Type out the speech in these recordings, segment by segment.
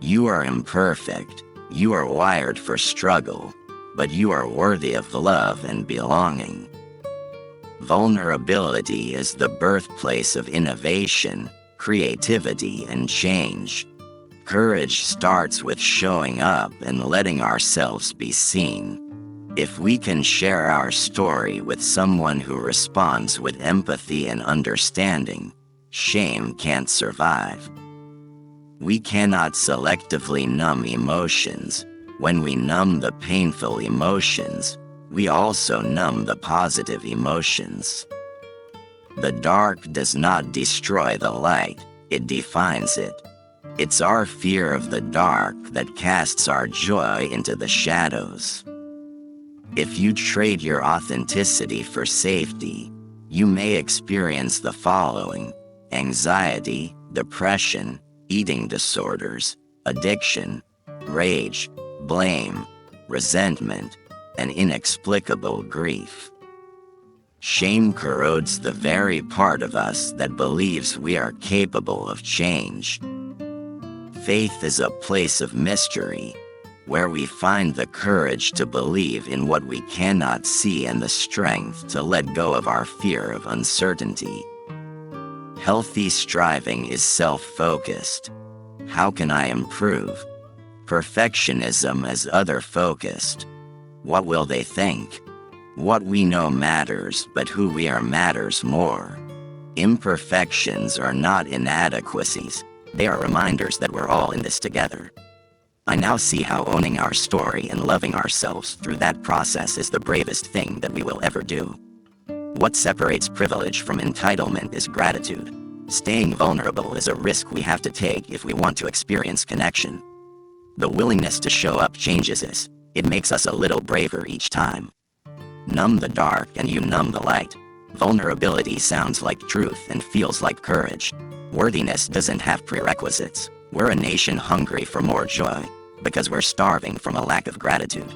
You are imperfect, you are wired for struggle, but you are worthy of love and belonging. Vulnerability is the birthplace of innovation, creativity, and change. Courage starts with showing up and letting ourselves be seen. If we can share our story with someone who responds with empathy and understanding, shame can't survive. We cannot selectively numb emotions. When we numb the painful emotions, we also numb the positive emotions. The dark does not destroy the light, it defines it. It's our fear of the dark that casts our joy into the shadows. If you trade your authenticity for safety, you may experience the following: anxiety, depression, eating disorders, addiction, rage, blame, resentment, and inexplicable grief. Shame corrodes the very part of us that believes we are capable of change. Faith is a place of mystery, where we find the courage to believe in what we cannot see and the strength to let go of our fear of uncertainty. Healthy striving is self-focused. How can I improve? Perfectionism is other-focused. What will they think? What we know matters, but who we are matters more. Imperfections are not inadequacies. They are reminders that we're all in this together. I now see how owning our story and loving ourselves through that process is the bravest thing that we will ever do. What separates privilege from entitlement is gratitude. Staying vulnerable is a risk we have to take if we want to experience connection. The willingness to show up changes us. It makes us a little braver each time. Numb the dark and you numb the light. Vulnerability sounds like truth and feels like courage. Worthiness doesn't have prerequisites. We're a nation hungry for more joy, because we're starving from a lack of gratitude.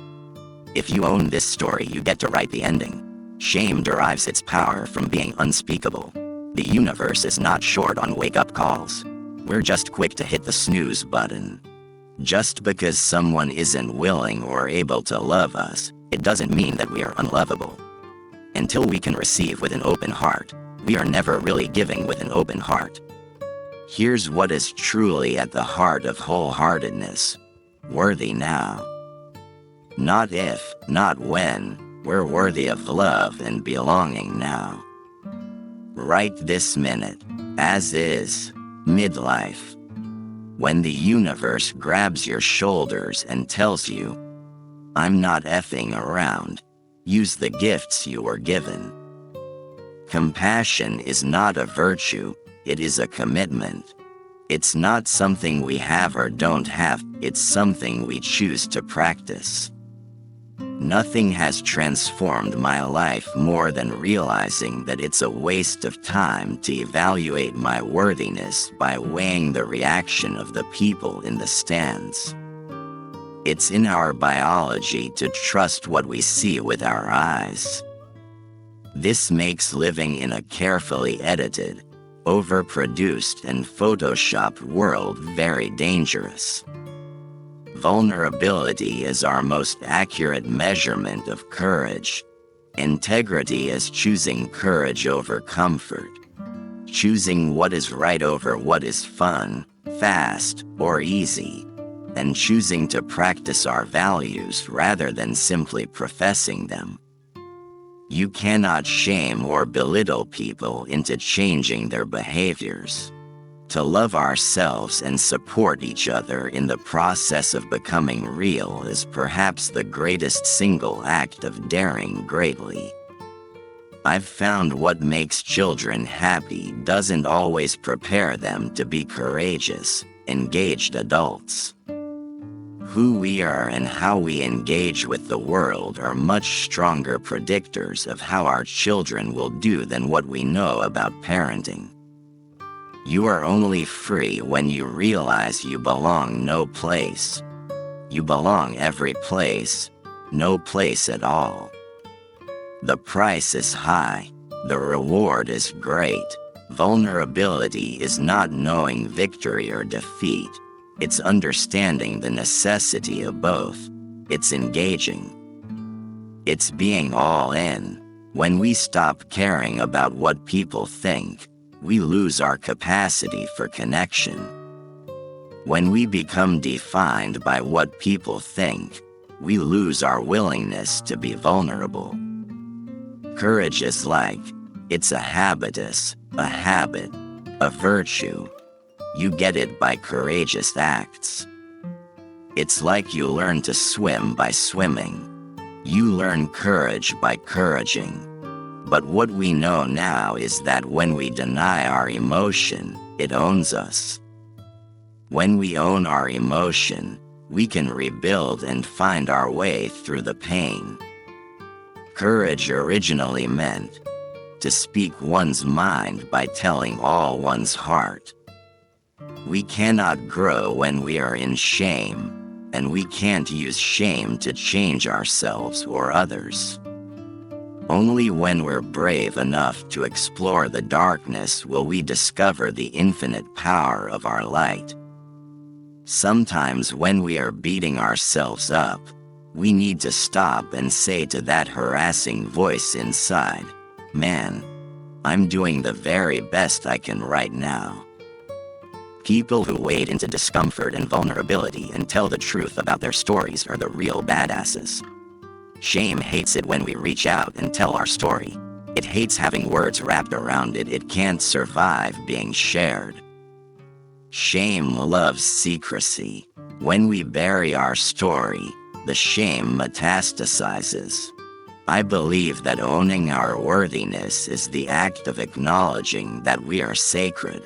If you own this story, you get to write the ending. Shame derives its power from being unspeakable. The universe is not short on wake-up calls. We're just quick to hit the snooze button. Just because someone isn't willing or able to love us, it doesn't mean that we are unlovable. Until we can receive with an open heart, we are never really giving with an open heart. Here's what is truly at the heart of wholeheartedness: worthy now. Not if, not when, we're worthy of love and belonging now. Right this minute, as is, midlife. When the universe grabs your shoulders and tells you, I'm not effing around, use the gifts you were given. Compassion is not a virtue, it is a commitment. It's not something we have or don't have, it's something we choose to practice. Nothing has transformed my life more than realizing that it's a waste of time to evaluate my worthiness by weighing the reaction of the people in the stands. It's in our biology to trust what we see with our eyes. This makes living in a carefully edited, overproduced and photoshopped world very dangerous. Vulnerability is our most accurate measurement of courage. Integrity is choosing courage over comfort. Choosing what is right over what is fun, fast, or easy. And choosing to practice our values rather than simply professing them. You cannot shame or belittle people into changing their behaviors. To love ourselves and support each other in the process of becoming real is perhaps the greatest single act of daring greatly. I've found what makes children happy doesn't always prepare them to be courageous, engaged adults. Who we are and how we engage with the world are much stronger predictors of how our children will do than what we know about parenting. You are only free when you realize you belong no place. You belong every place, no place at all. The price is high, the reward is great. Vulnerability is not knowing victory or defeat. It's understanding the necessity of both. It's engaging. It's being all in. When we stop caring about what people think, we lose our capacity for connection. When we become defined by what people think, we lose our willingness to be vulnerable. Courage is it's a habitus, a habit, a virtue. You get it by courageous acts. It's like you learn to swim by swimming. You learn courage by couraging. But what we know now is that when we deny our emotion, it owns us. When we own our emotion, we can rebuild and find our way through the pain. Courage originally meant to speak one's mind by telling all one's heart. We cannot grow when we are in shame, and we can't use shame to change ourselves or others. Only when we're brave enough to explore the darkness will we discover the infinite power of our light. Sometimes when we are beating ourselves up, we need to stop and say to that harassing voice inside, "Man, I'm doing the very best I can right now." People who wade into discomfort and vulnerability and tell the truth about their stories are the real badasses. Shame hates it when we reach out and tell our story. It hates having words wrapped around it. It can't survive being shared. Shame loves secrecy. When we bury our story, the shame metastasizes. I believe that owning our worthiness is the act of acknowledging that we are sacred.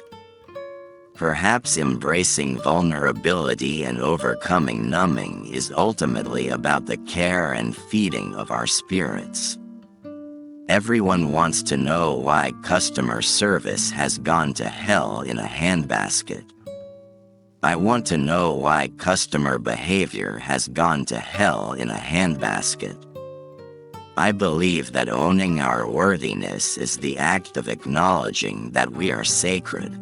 Perhaps embracing vulnerability and overcoming numbing is ultimately about the care and feeding of our spirits. Everyone wants to know why customer service has gone to hell in a handbasket. I want to know why customer behavior has gone to hell in a handbasket. I believe that owning our worthiness is the act of acknowledging that we are sacred.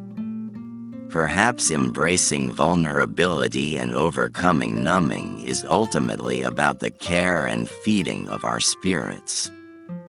Perhaps embracing vulnerability and overcoming numbing is ultimately about the care and feeding of our spirits.